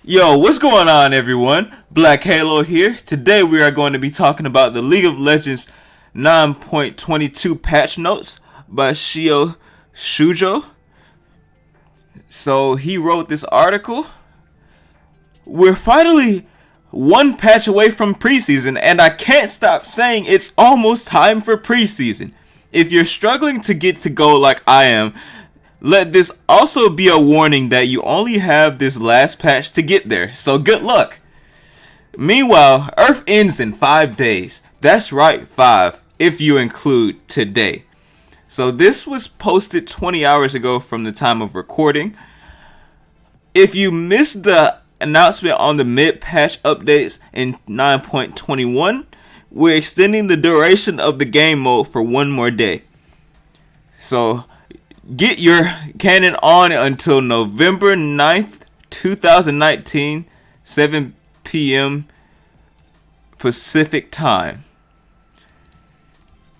Yo, what's going on, everyone? BlackHalo here. Today we are going to be talking about the League of Legends 9.22 patch notes by Shio Shujo. So he wrote this article. We're finally one patch away from preseason, and I can't stop saying it's almost time for preseason. If you're struggling to get to go like I am, let this also be a warning that you only have this last patch to get there, so good luck. Meanwhile, Earth ends in 5 days. That's right, 5, if you include today. So this was posted 20 hours ago from the time of recording. If you missed the announcement on the mid-patch updates in 9.21, we're extending the duration of the game mode for one more day. So get your cannon on until November 9th, 2019, 7 p.m. Pacific time.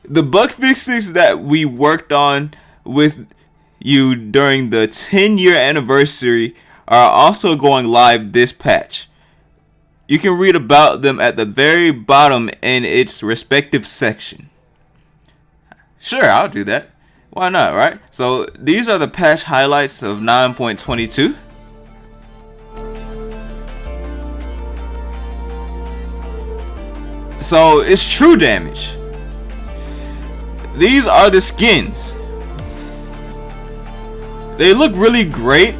The bug fixes that we worked on with you during the 10-year anniversary are also going live this patch. You can read about them at the very bottom in its respective section. Sure, I'll do that. Why not, right? So these are the patch highlights of 9.22. So it's true damage. These are the skins. They look really great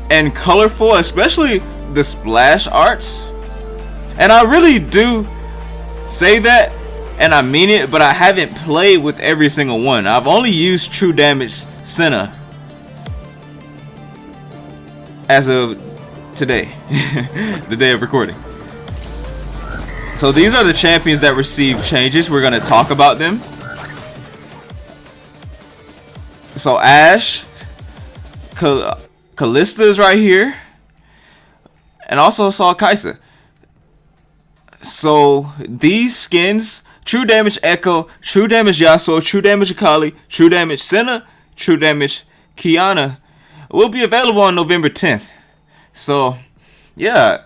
and colorful, especially the splash arts. And I really do say that, and I mean it, but I haven't played with every single one. I've only used True Damage Senna as of today, the day of recording. So these are the champions that receive changes. We're going to talk about them. So Ashe, Kalista is right here, and also saw Kaisa. So these skins: True Damage Echo, True Damage Yasuo, True Damage Akali, True Damage Senna, True Damage Kiana, will be available on November 10th. So, yeah,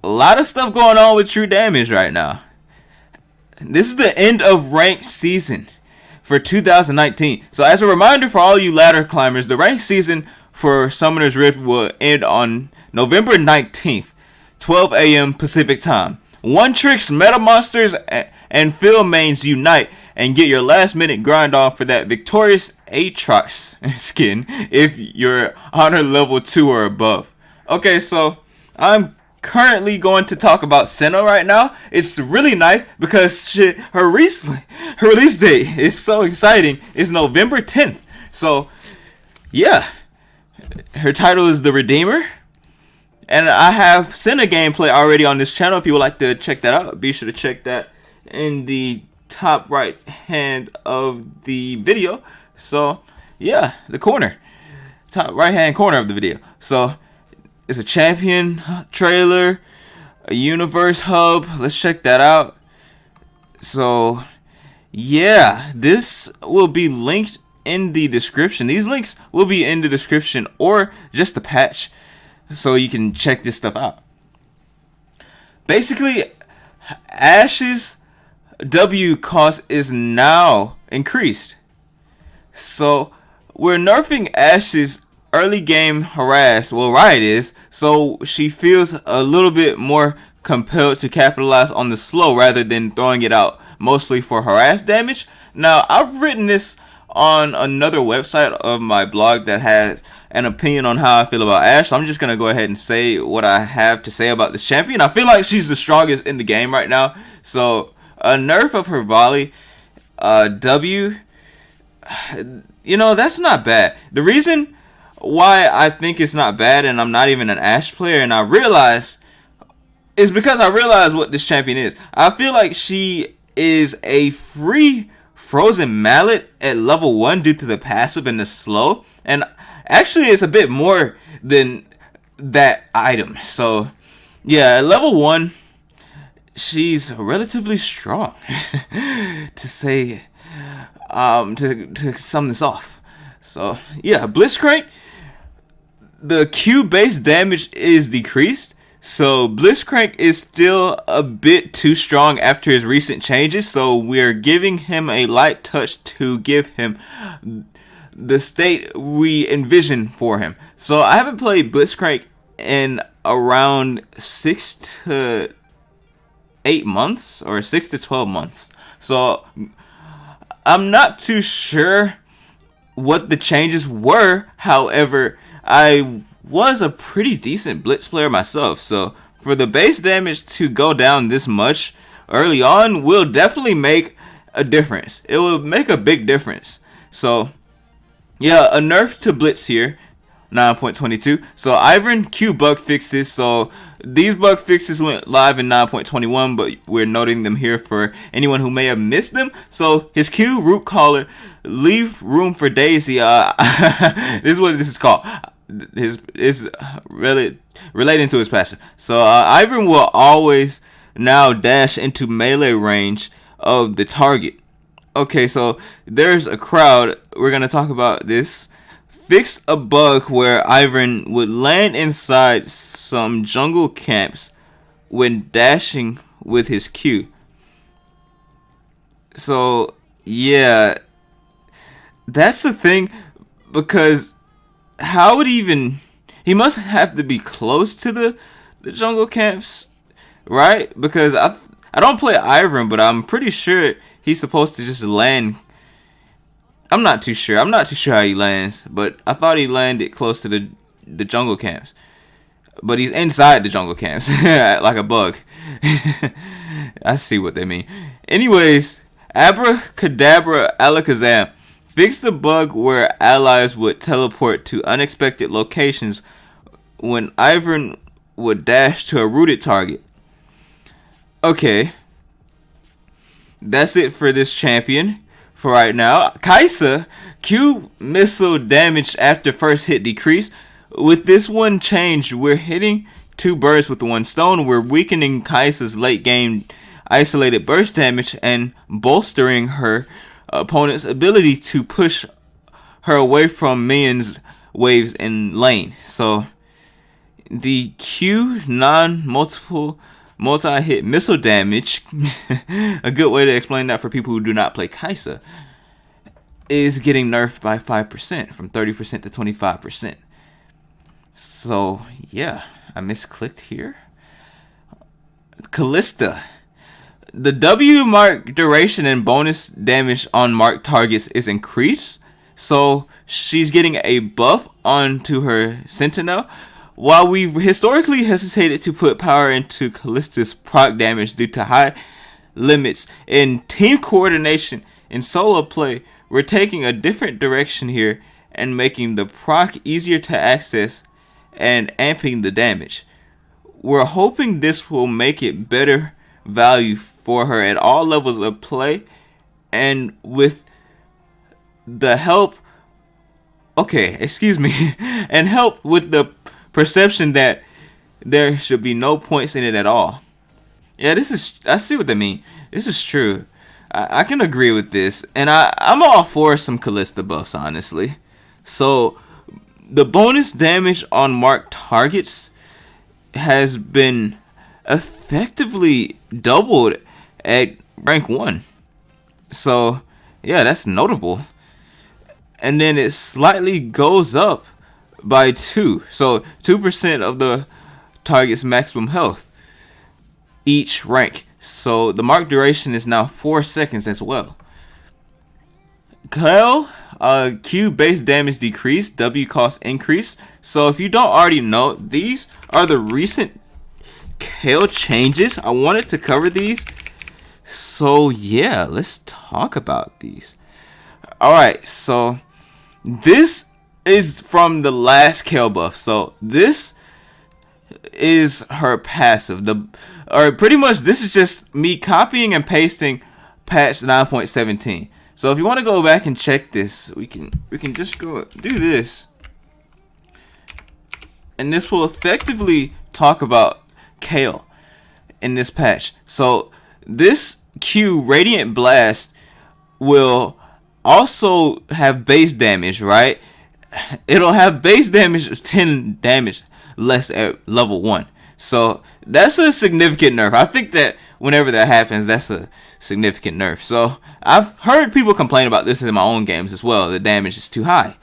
a lot of stuff going on with True Damage right now. This is the end of ranked season for 2019. So as a reminder for all you ladder climbers, the ranked season for Summoner's Rift will end on November 19th, 12 a.m. Pacific time. One Tricks, Meta Monsters, and Field Mains unite and get your last minute grind on for that victorious Aatrox skin if you're honor level 2 or above. Okay, so I'm currently going to talk about Senna right now. It's really nice because her release date is so exciting. It's November 10th. So yeah, her title is The Redeemer. And I have Senna gameplay already on this channel. If you would like to check that out, be sure to check that in the top right hand of the video. So yeah, the corner, top right hand corner of the video. So it's a champion trailer, a universe hub. Let's check that out. So yeah, this will be linked in the description. These links will be in the description, or just the patch, so you can check this stuff out. Basically, Ashe's W cost is now increased. So we're nerfing Ashe's early game harass. Well, Riot is, so she feels a little bit more compelled to capitalize on the slow rather than throwing it out mostly for harass damage. Now, I've written this on another website of my blog that has an opinion on how I feel about Ashe. So I'm just gonna go ahead and say what I have to say about this champion. I feel like she's the strongest in the game right now. So a nerf of her volley W, that's not bad. The reason why I think it's not bad, and I'm not even an Ashe player, and I realize, is because I realize what this champion is. I feel like she is a free frozen mallet at level 1 due to the passive and the slow, and actually it's a bit more than that item. So yeah, at level 1 she's relatively strong to say to sum this off. So yeah, Blitzcrank, the Q base damage is decreased. So Blitzcrank is still a bit too strong after his recent changes, so we're giving him a light touch to give him the state we envision for him. So I haven't played Blitzcrank in around 6 to 8 months or 6 to 12 months. So I'm not too sure what the changes were. However, I was a pretty decent blitz player myself, so for the base damage to go down this much early on will definitely make a difference. It will make a big difference. So yeah, a nerf to blitz here, 9.22. So Ivan Q bug fixes. So these bug fixes went live in 9.21, but we're noting them here for anyone who may have missed them. So his Q root caller, leave room for Daisy. This is what this is called. His is really relating to his passive. So Ivan will always now dash into melee range of the target. Okay, so there's a crowd. We're gonna talk about this. Fix a bug where Ivan would land inside some jungle camps when dashing with his Q. So yeah, that's the thing, because how would he must have to be close to the jungle camps, right? Because I don't play Ivan, but I'm pretty sure he's supposed to just land. I'm not too sure how he lands, but I thought he landed close to the jungle camps. But he's inside the jungle camps like a bug. I see what they mean. Anyways, Abracadabra Alakazam. Fix the bug where allies would teleport to unexpected locations when Ivan would dash to a rooted target. Okay. That's it for this champion for right now. Kaisa, Q missile damage after first hit decrease. With this one change, we're hitting two birds with one stone. We're weakening Kaisa's late game isolated burst damage and bolstering her opponent's ability to push her away from minions waves in lane. So the Q multi-hit missile damage, a good way to explain that for people who do not play Kaisa, is getting nerfed by 5% from 30% to 25%. So yeah, I misclicked here. Callista. The W mark duration and bonus damage on marked targets is increased, so she's getting a buff onto her Sentinel. While we've historically hesitated to put power into Callista's proc damage due to high limits in team coordination in solo play, we're taking a different direction here and making the proc easier to access and amping the damage. We're hoping this will make it better value for her at all levels of play, and with the help and help with the perception that there should be no points in it at all. Yeah, I see what they mean. This is true. I can agree with this, and I'm all for some Callista buffs, honestly. So the bonus damage on marked targets has been effectively doubled at rank 1. So yeah, that's notable. And then it slightly goes up by 2. So 2% of the target's maximum health each rank. So the mark duration is now 4 seconds as well. Kale, Q base damage decrease, W cost increase. So if you don't already know, these are the recent Kale changes. I wanted to cover these. So yeah, let's talk about these. Alright, so this is from the last Kale buff. So this is her passive. Pretty much this is just me copying and pasting patch 9.17. So if you want to go back and check this, we can just go do this, and this will effectively talk about Kale in this patch. So this Q Radiant Blast will also have base damage, right? it'll have base damage of 10 damage less at level 1. So that's a significant nerf. I think that whenever that happens, that's a significant nerf. So I've heard people complain about this in my own games as well. The damage is too high.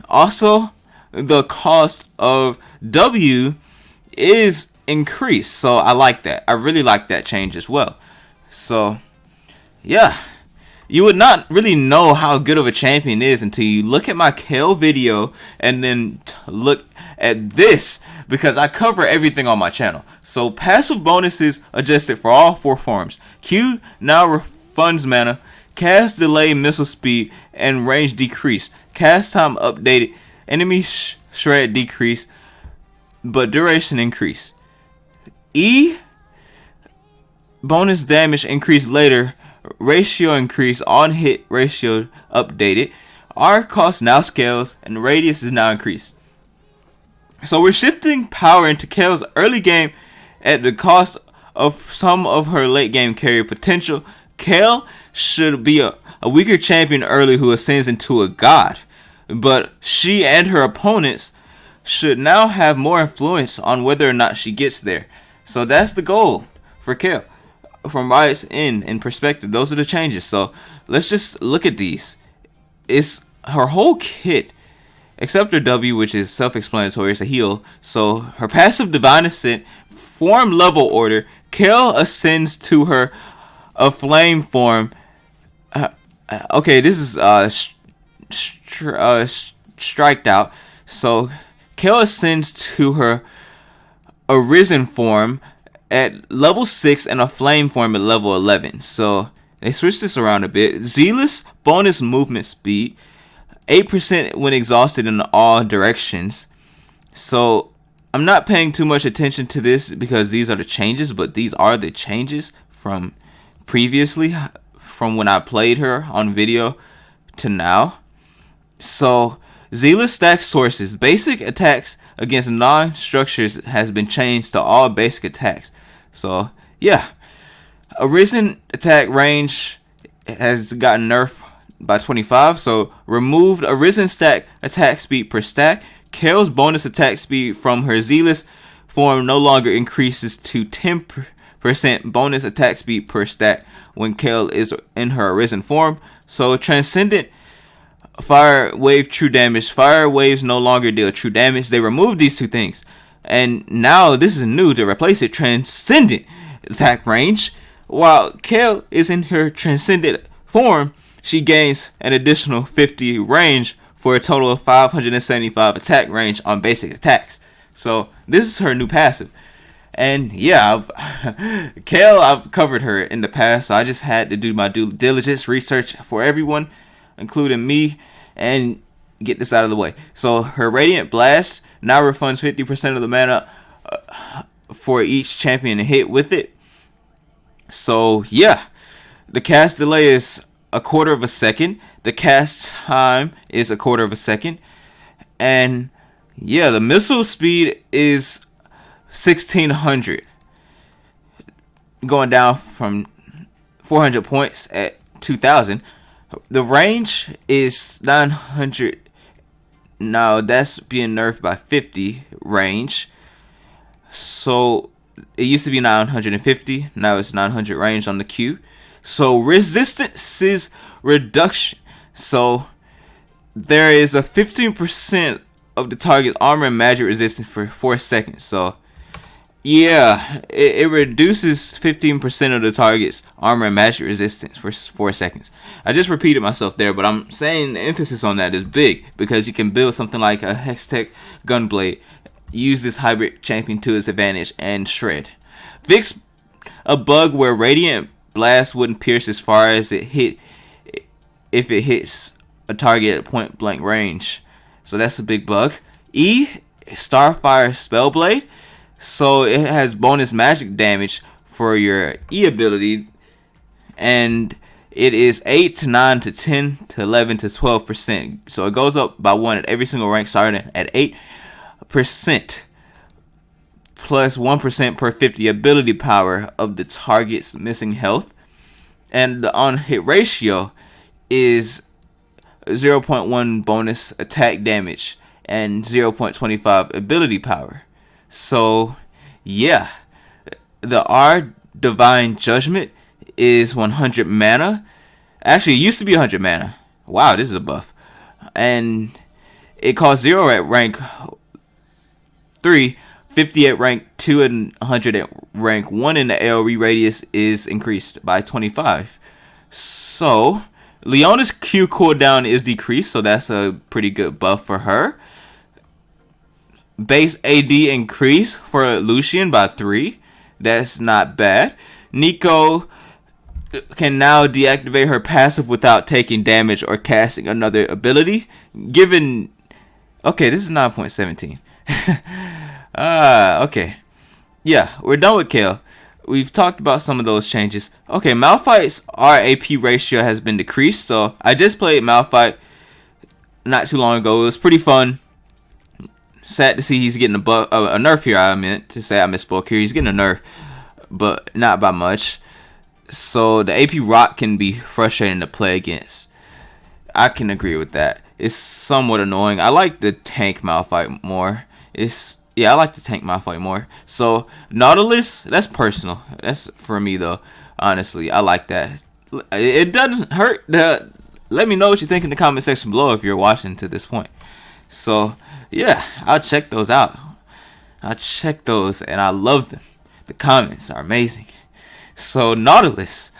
Also, the cost of W is increased. So I like that. I really like that change as well. So yeah. You would not really know how good of a champion is until you look at my Kale video and then look at this, because I cover everything on my channel. So passive bonuses adjusted for all 4 forms. Q now refunds mana, cast delay missile speed and range decreased, cast time updated, enemy shred decreased, but duration increased. E bonus damage increased later, ratio increase, on hit ratio updated, R cost now scales, and radius is now increased. So we're shifting power into Kale's early game at the cost of some of her late game carry potential. Kale should be a weaker champion early who ascends into a god, but she and her opponents should now have more influence on whether or not she gets there. So that's the goal for Kale. From Riot's in perspective, those are the changes. So let's just look at these. It's her whole kit, except her W, which is self-explanatory. It's a heal. So her passive Divine Ascent, form level order. Kale ascends to her a flame form. Okay, this is striked out. So Kale ascends to her Arisen form at level 6 and a flame form at level 11. So they switched this around a bit. Zealous bonus movement speed, 8% when exhausted in all directions. So I'm not paying too much attention to this because these are the changes, but these are the changes from previously, from when I played her on video to now. So Zealous stack sources. Basic attacks against non-structures has been changed to all basic attacks. So yeah, Arisen attack range has gotten nerfed by 25. So removed Arisen stack attack speed per stack. Kale's bonus attack speed from her Zealous form no longer increases to 10% bonus attack speed per stack when Kale is in her Arisen form. So Transcendent Fire Wave true damage. Fire waves no longer deal true damage. They removed these 2 things. And now this is new to replace it. Transcendent attack range. While Kale is in her Transcendent form, she gains an additional 50 range for a total of 575 attack range on basic attacks. So this is her new passive. And yeah, Kale, I've covered her in the past, so I just had to do my due diligence research for everyone, including me, and get this out of the way. So her Radiant Blast now refunds 50% of the mana for each champion hit with it. So yeah, the cast delay is a quarter of a second. The cast time is a quarter of a second. And yeah, the missile speed is 1600, going down from 400 points at 2000. The range is 900. Now that's being nerfed by 50 range. So it used to be 950. Now it's 900 range on the Q. So resistances reduction. So there is a 15% of the target armor and magic resistance for 4 seconds. So yeah, it reduces 15% of the target's armor and magic resistance for 4 seconds. I just repeated myself there, but I'm saying the emphasis on that is big because you can build something like a Hextech Gunblade, use this hybrid champion to its advantage, and shred. Fix a bug where Radiant Blast wouldn't pierce as far as it hit if it hits a target at point blank range. So that's a big bug. E, Starfire Spellblade. So it has bonus magic damage for your E ability, and it is 8 to 9 to 10 to 11 to 12%. So it goes up by 1 at every single rank, starting at 8% plus 1% per 50 ability power of the target's missing health. And the on hit ratio is 0.1 bonus attack damage, and 0.25 ability power. So, yeah, the R Divine Judgment is 100 mana. Actually, it used to be 100 mana. Wow, this is a buff. And it costs 0 at rank 3, 50 at rank 2, and 100 at rank 1, and the AoE radius is increased by 25. So, Leona's Q cooldown is decreased, so that's a pretty good buff for her. Base AD increase for Lucian by 3. That's not bad. Nico can now deactivate her passive without taking damage or casting another ability. Given... Okay, this is 9.17. Okay. Yeah, we're done with Kale. We've talked about some of those changes. Okay, Malphite's RAP ratio has been decreased, so I just played Malphite not too long ago. It was pretty fun. Sad to see he's getting a nerf here. I meant to say I misspoke here. He's getting a nerf, but not by much. So the AP Rock can be frustrating to play against. I can agree with that. It's somewhat annoying. I like the tank Malphite more. I like the tank Malphite more. So Nautilus, that's personal. That's for me though. Honestly, I like that. It doesn't hurt. Let me know what you think in the comment section below if you're watching to this point. So yeah, I'll check those out. I'll check those, and I love them. The comments are amazing. So Nautilus,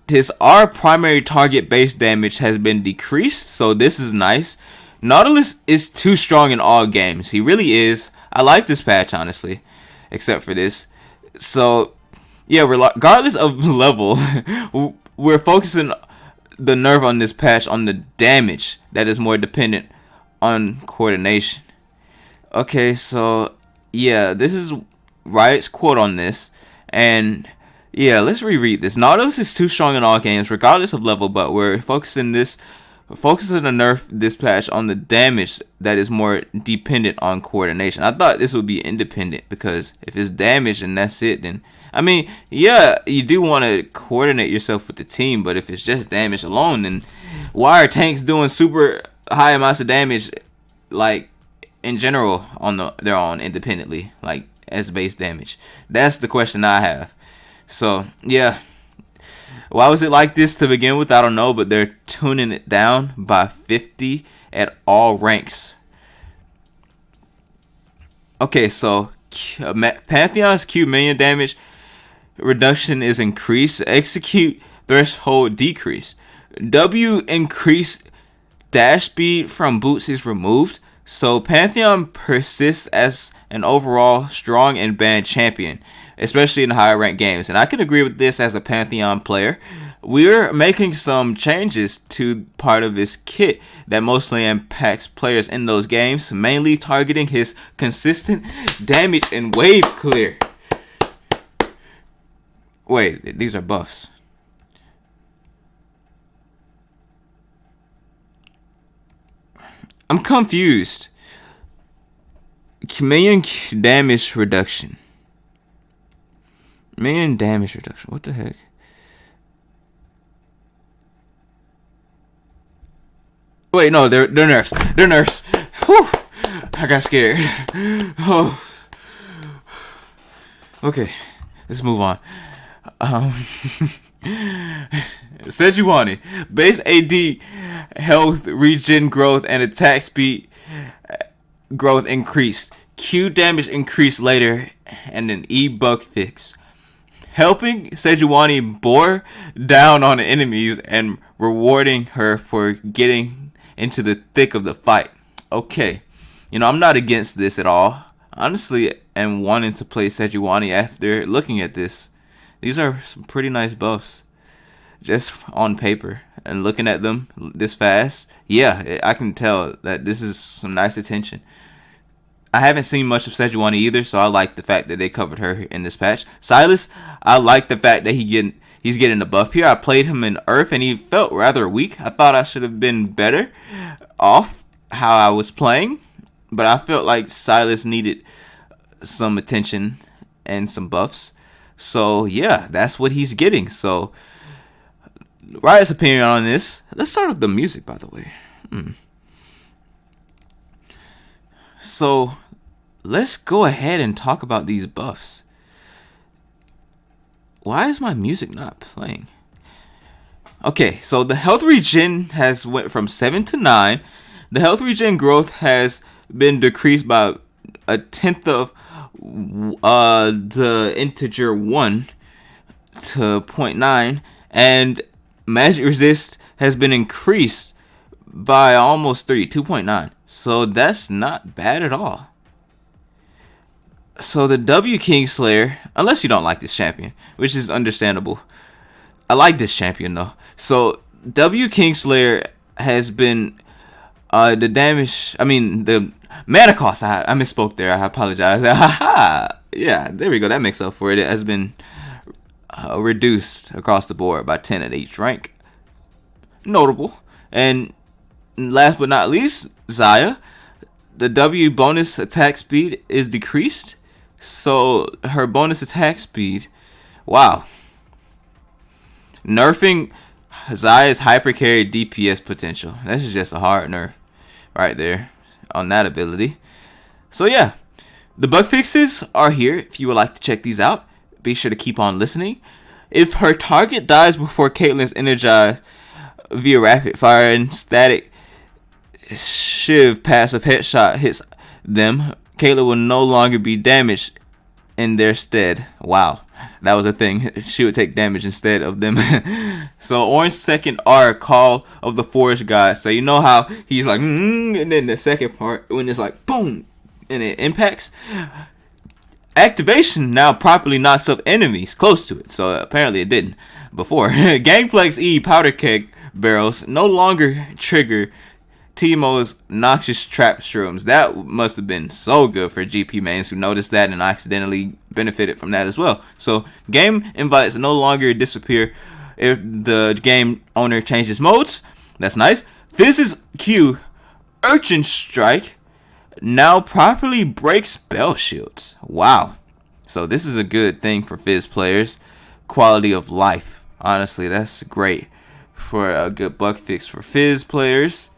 his R primary target base damage has been decreased, so this is nice. Nautilus is too strong in all games. He really is. I like this patch, honestly, except for this. So yeah, regardless of level, we're focusing the nerf on this patch on the damage that is more dependent on coordination. Okay, so yeah, this is Riot's quote on this, and yeah, let's reread this. Nautilus is too strong in all games, regardless of level, but we're focusing the nerf this patch on the damage that is more dependent on coordination. I thought this would be independent, because if it's damage and that's it, then I mean, yeah, you do want to coordinate yourself with the team, but if it's just damage alone, then why are tanks doing super high amounts of damage, like in general, on their own independently, like as base damage? That's the question I have. So yeah, why was it like this to begin with? I don't know, but they're tuning it down by 50 at all ranks. Okay, so Pantheon's Q minion damage reduction is increased. Execute threshold decrease. W increased dash speed from boots is removed. So Pantheon persists as an overall strong and banned champion, especially in higher ranked games. And I can agree with this as a Pantheon player. We're making some changes to part of his kit that mostly impacts players in those games, mainly targeting his consistent damage and wave clear. Wait, these are buffs. I'm confused. Minion damage reduction. Minion damage reduction. What the heck? Wait, no, they're nerfs. They're nerfs. Whew. I got scared. Oh. Okay, let's move on. Sejuani, base AD, health, regen growth, and attack speed growth increased. Q damage increased later, and an E bug fix, helping Sejuani bore down on enemies and rewarding her for getting into the thick of the fight. Okay, I'm not against this at all. Honestly, am wanting to play Sejuani after looking at this. These are some pretty nice buffs, just on paper, and looking at them this fast. Yeah, I can tell that this is some nice attention. I haven't seen much of Sejuani either, so I like the fact that they covered her in this patch. Silas, I like the fact that he's getting a buff here. I played him in Earth, and he felt rather weak. I thought I should have been better off how I was playing, but I felt like Silas needed some attention and some buffs. So yeah, that's what he's getting. So Riot's opinion on this. Let's start with the music, by the way. So let's go ahead and talk about these buffs. Why is my music not playing? Okay, so the health regen has went from 7 to 9. The health regen growth has been decreased by a tenth of the integer 1 to 0.9, and magic resist has been increased by almost 2.9. So that's not bad at all. So the W Kingslayer, unless you don't like this champion, which is understandable. I like this champion though. So W Kingslayer has been the mana cost. I misspoke there. I apologize. Yeah, there we go. That makes up for it. It has been reduced across the board by 10 at each rank. Notable. And last but not least, Xayah. The W bonus attack speed is decreased. So her bonus attack speed, wow. Nerfing Xayah's hyper carry DPS potential. This is just a hard nerf right there on that ability. So yeah, the bug fixes are here if you would like to check these out. Be sure to keep on listening. If her target dies before Caitlyn's energized via rapid fire and static Shiv passive headshot hits them, Caitlyn will no longer be damaged in their stead. Wow, that was a thing. She would take damage instead of them. So orange second R, Call of the Forest God. So you know how he's like, and then the second part when it's like boom and it impacts. Activation now properly knocks up enemies close to it. So apparently it didn't before. Gangplanks E powder keg barrels no longer trigger Teemo's noxious trap shrooms. That must have been so good for GP mains who noticed that and accidentally benefited from that as well. So game invites no longer disappear if the game owner changes modes. That's nice. Fizz's Q, Urchin Strike, now properly breaks spell shields. Wow. So this is a good thing for Fizz players. Quality of life. Honestly, that's great for a good bug fix for Fizz players.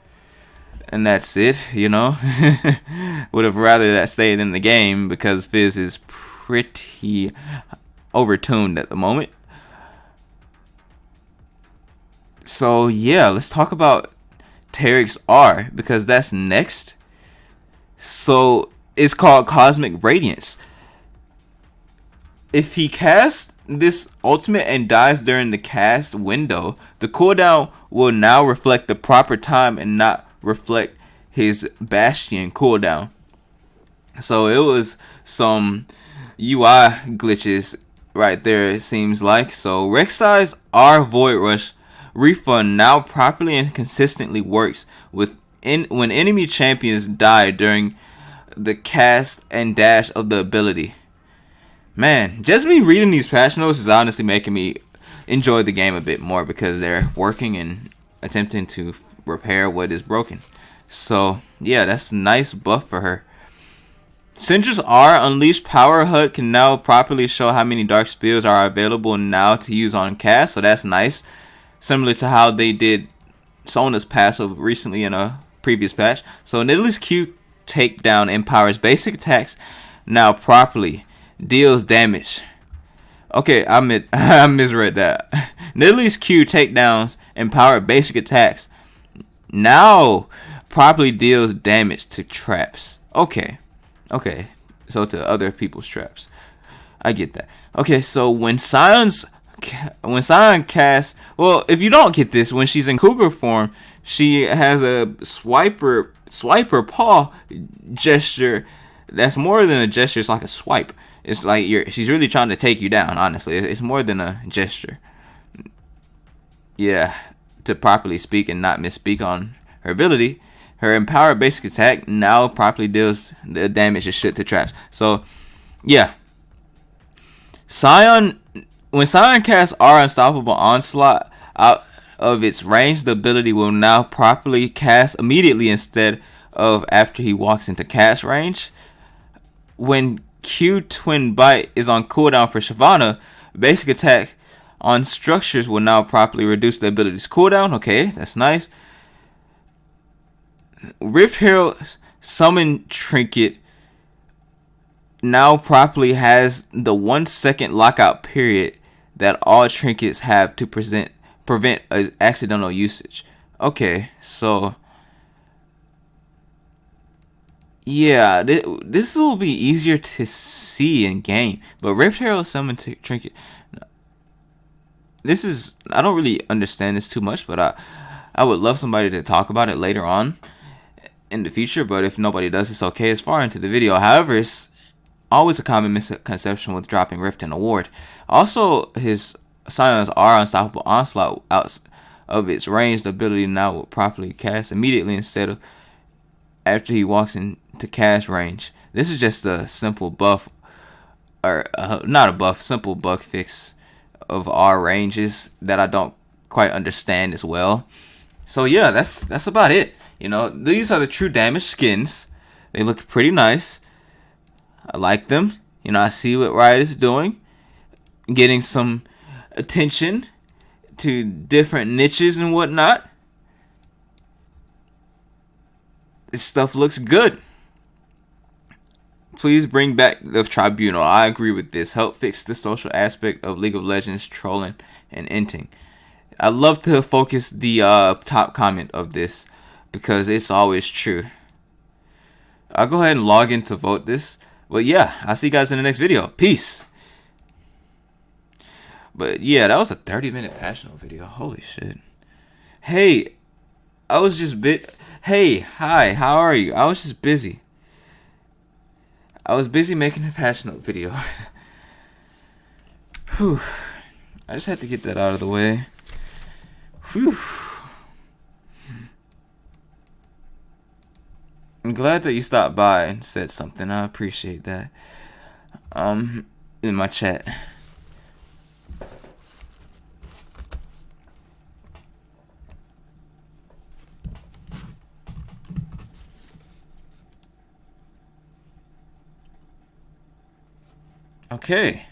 And that's it, you know. Would have rather that stayed in the game because Fizz is pretty overtuned at the moment. So yeah, let's talk about Tarik's R because that's next. So it's called Cosmic Radiance. If he casts this ultimate and dies during the cast window, the cooldown will now reflect the proper time and not reflect his Bastion cooldown. So it was some UI glitches right there, it seems like. So Rek'Sai's R Void Rush refund now properly and consistently works when enemy champions die during the cast and dash of the ability. Man, just me reading these patch notes is honestly making me enjoy the game a bit more because they're working and attempting to repair what is broken. So yeah, that's a nice buff for her. Syndra's R Unleashed Power HUD can now properly show how many dark spells are available now to use on cast, so that's nice. Similar to how they did Sona's passive recently in a previous patch. So Nidalee's Q takedown empowers basic attacks now properly deals damage. Okay, I misread that. Nidalee's Q takedowns empower basic attacks now properly deals damage to traps. Okay, so to other people's traps. I get that. Okay, so when Sion casts, well, if you don't get this, when she's in Cougar form, she has a swiper paw gesture. That's more than a gesture. It's like a swipe. It's like she's really trying to take you down. Honestly, it's more than a gesture. Yeah, to properly speak and not misspeak on her ability. Her empowered basic attack now properly deals the damage it should to traps. So, yeah. When Sion casts R Unstoppable Onslaught out of its range, the ability will now properly cast immediately instead of after he walks into cast range. When Q Twin Bite is on cooldown for Shyvana, basic attack on structures will now properly reduce the ability's cooldown. Okay, that's nice. Rift Herald Summon Trinket now properly has the 1 second lockout period that all trinkets have to prevent accidental usage. Okay, so yeah, this will be easier to see in game. But Rift Herald Summon Trinket, this is, I don't really understand this too much, but I would love somebody to talk about it later on in the future. But if nobody does, it's okay. It's far into the video. However, it's always a common misconception with dropping Rift in a ward. Also, his Silence R Unstoppable Onslaught out of its range, the ability now will properly cast immediately instead of after he walks into cast range. This is just a simple buff, or not a buff, simple bug fix of R ranges that I don't quite understand as well. So yeah, that's about it. You know, these are the true damage skins. They look pretty nice. I like them. You know, I see what Riot is doing, getting some attention to different niches and whatnot. This stuff looks good. Please bring back the tribunal. I agree with this. Help fix the social aspect of League of Legends trolling and inting. I love to focus the top comment of this because it's always true. I'll go ahead and log in to vote this. But yeah, I'll see you guys in the next video. Peace. But yeah, that was a 30-minute passionate video. Holy shit. Hey, I was just Hey, hi, how are you? I was just busy. I was busy making a passionate video. Whew. I just had to get that out of the way. Whew. I'm glad that you stopped by and said something. I appreciate that. In my chat. Okay.